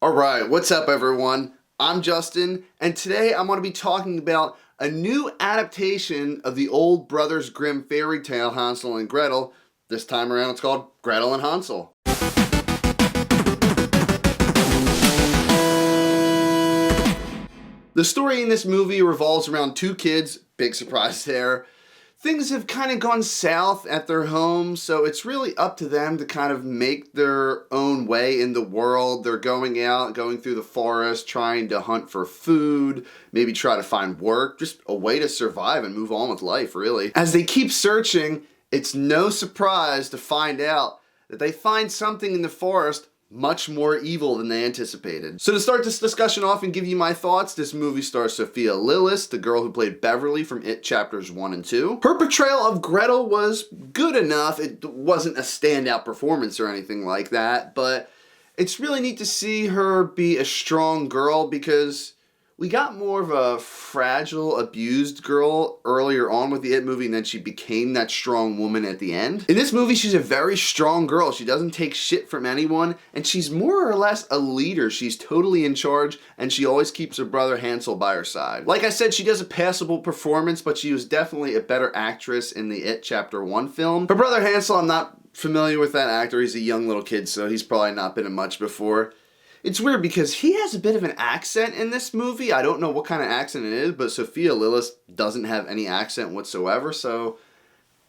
Alright, what's up everyone? I'm Justin, and today I'm going to be talking about a new adaptation of the old Brothers Grimm fairy tale Hansel and Gretel. This time around it's called Gretel and Hansel. The story in this movie revolves around two kids, big surprise there. Things have kind of gone south at their home, so it's really up to them to kind of make their own way in the world. They're going out, going through the forest, trying to hunt for food, maybe try to find work, just a way to survive and move on with life, really. As they keep searching, it's no surprise to find out that they find something in the forest much more evil than they anticipated. So to start this discussion off and give you my thoughts, this movie stars Sophia Lillis, the girl who played Beverly from It Chapters 1 and 2. Her portrayal of Gretel was good enough. It wasn't a standout performance or anything like that, but it's really neat to see her be a strong girl because we got more of a fragile, abused girl earlier on with the It movie, and then she became that strong woman at the end. In this movie, she's a very strong girl. She doesn't take shit from anyone, and she's more or less a leader. She's totally in charge, and she always keeps her brother Hansel by her side. Like I said, she does a passable performance, but she was definitely a better actress in the It Chapter 1 film. Her brother Hansel, I'm not familiar with that actor. He's a young little kid, so he's probably not been in much before. It's weird because he has a bit of an accent in this movie. I don't know what kind of accent it is, but Sophia Lillis doesn't have any accent whatsoever, so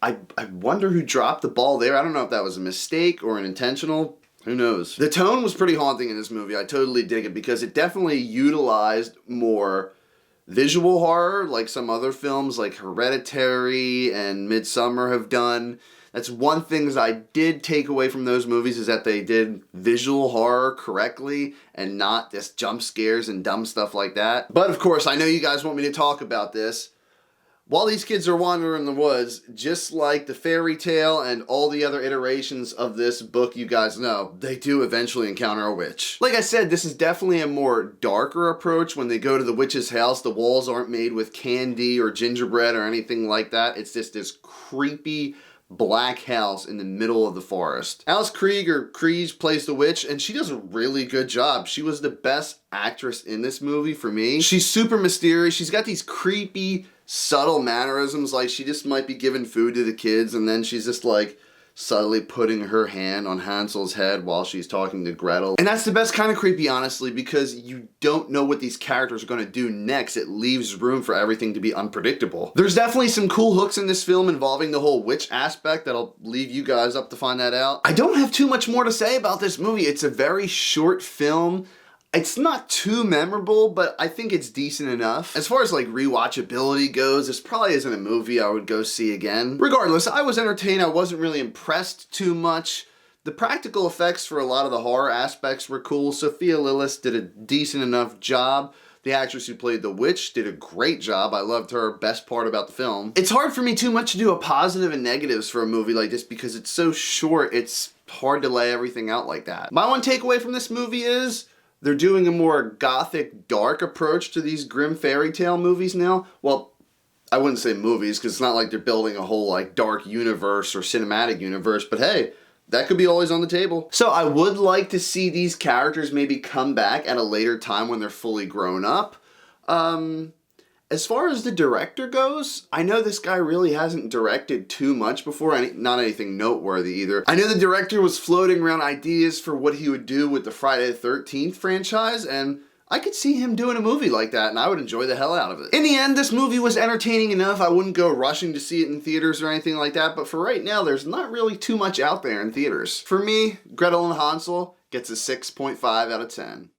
I wonder who dropped the ball there. I don't know if that was a mistake or an intentional. Who knows? The tone was pretty haunting in this movie. I totally dig it because it definitely utilized more visual horror like some other films like Hereditary and Midsommar have done. That's one thing that I did take away from those movies is that they did visual horror correctly and not just jump scares and dumb stuff like that. But of course, I know you guys want me to talk about this. While these kids are wandering in the woods, just like the fairy tale and all the other iterations of this book you guys know, they do eventually encounter a witch. Like I said, this is definitely a more darker approach. When they go to the witch's house, the walls aren't made with candy or gingerbread or anything like that. It's just this creepy black house in the middle of the forest. Alice Krige plays the witch, and she does a really good job. She was the best actress in this movie for me. She's super mysterious. She's got these creepy, subtle mannerisms, like she just might be giving food to the kids, and then she's just like subtly putting her hand on Hansel's head while she's talking to Gretel. And that's the best kind of creepy, honestly, because you don't know what these characters are going to do next. It leaves room for everything to be unpredictable. There's definitely some cool hooks in this film involving the whole witch aspect that'll leave you guys up to find that out. I don't have too much more to say about this movie. It's a very short film. It's not too memorable, but I think it's decent enough. As far as like rewatchability goes, this probably isn't a movie I would go see again. Regardless, I was entertained. I wasn't really impressed too much. The practical effects for a lot of the horror aspects were cool. Sophia Lillis did a decent enough job. The actress who played the witch did a great job. I loved her. Best part about the film. It's hard for me too much to do a positive and negatives for a movie like this because it's so short. It's hard to lay everything out like that. My one takeaway from this movie is they're doing a more gothic, dark approach to these Grimm fairy tale movies now. Well, I wouldn't say movies because it's not like they're building a whole like dark universe or cinematic universe, but hey, that could be always on the table. So I would like to see these characters maybe come back at a later time when they're fully grown up. As far as the director goes, I know this guy really hasn't directed too much before, not anything noteworthy either. I know the director was floating around ideas for what he would do with the Friday the 13th franchise, and I could see him doing a movie like that, and I would enjoy the hell out of it. In the end, this movie was entertaining enough. I wouldn't go rushing to see it in theaters or anything like that, but for right now, there's not really too much out there in theaters. For me, Gretel and Hansel gets a 6.5 out of 10.